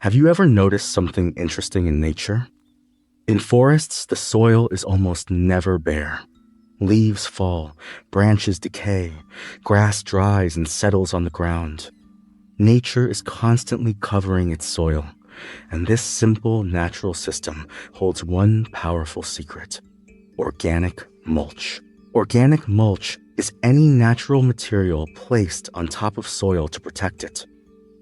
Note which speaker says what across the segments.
Speaker 1: Have you ever noticed something interesting in nature? In forests, the soil is almost never bare. Leaves fall, branches decay, grass dries and settles on the ground. Nature is constantly covering its soil, and this simple natural system holds one powerful secret: organic mulch. Organic mulch is any natural material placed on top of soil to protect it.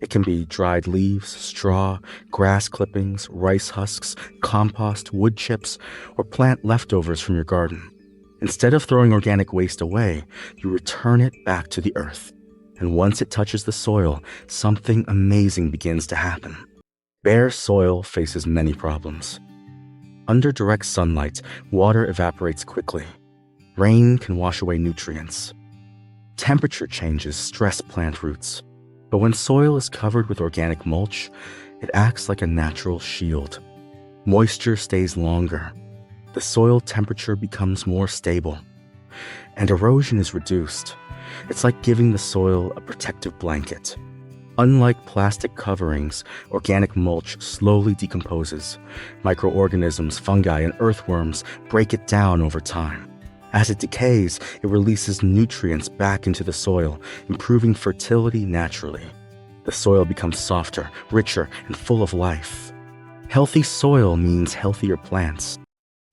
Speaker 1: It can be dried leaves, straw, grass clippings, rice husks, compost, wood chips, or plant leftovers from your garden. Instead of throwing organic waste away, you return it back to the earth. And once it touches the soil, something amazing begins to happen. Bare soil faces many problems. Under direct sunlight, water evaporates quickly. Rain can wash away nutrients. Temperature changes stress plant roots. But when soil is covered with organic mulch, it acts like a natural shield. Moisture stays longer. The soil temperature becomes more stable, and erosion is reduced. It's like giving the soil a protective blanket. Unlike plastic coverings, organic mulch slowly decomposes. Microorganisms, fungi, and earthworms break it down over time. As it decays, it releases nutrients back into the soil, improving fertility naturally. The soil becomes softer, richer, and full of life. Healthy soil means healthier plants.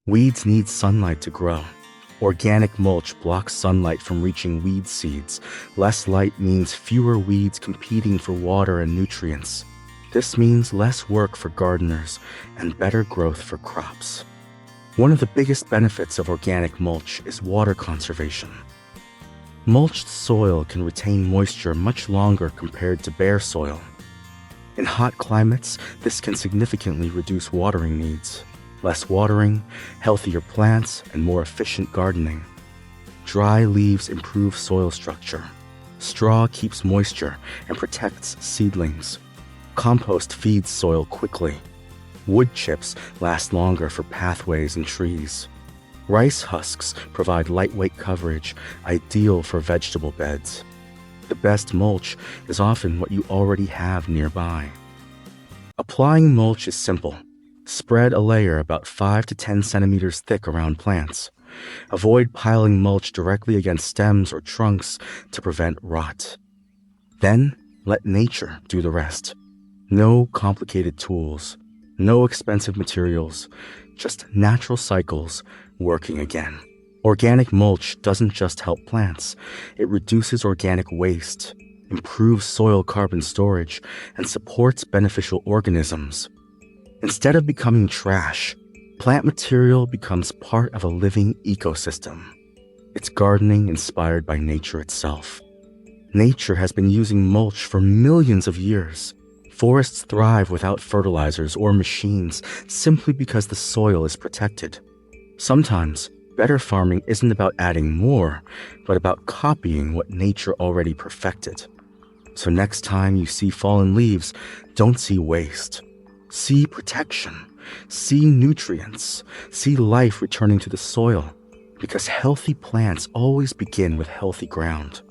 Speaker 1: Weeds need sunlight to grow. Organic mulch blocks sunlight from reaching weed seeds. Less light means fewer weeds competing for water and nutrients. This means less work for gardeners and better growth for crops. One of the biggest benefits of organic mulch is water conservation. Mulched soil can retain moisture much longer compared to bare soil. In hot climates, this can significantly reduce watering needs. Less watering, healthier plants, and more efficient gardening. Dry leaves improve soil structure. Straw keeps moisture and protects seedlings. Compost feeds soil quickly. Wood chips last longer for pathways and trees. Rice husks provide lightweight coverage, ideal for vegetable beds. The best mulch is often what you already have nearby. Applying mulch is simple. Spread a layer about 5 to 10 centimeters thick around plants. Avoid piling mulch directly against stems or trunks to prevent rot. Then, let nature do the rest. No complicated tools, no expensive materials, just natural cycles working again. Organic mulch doesn't just help plants. It reduces organic waste, improves soil carbon storage, and supports beneficial organisms. Instead of becoming trash, plant material becomes part of a living ecosystem. It's gardening inspired by nature itself. Nature has been using mulch for millions of years. Forests thrive without fertilizers or machines simply because the soil is protected. Sometimes, better farming isn't about adding more, but about copying what nature already perfected. So next time you see fallen leaves, don't see waste. See protection. See nutrients. See life returning to the soil. Because healthy plants always begin with healthy ground.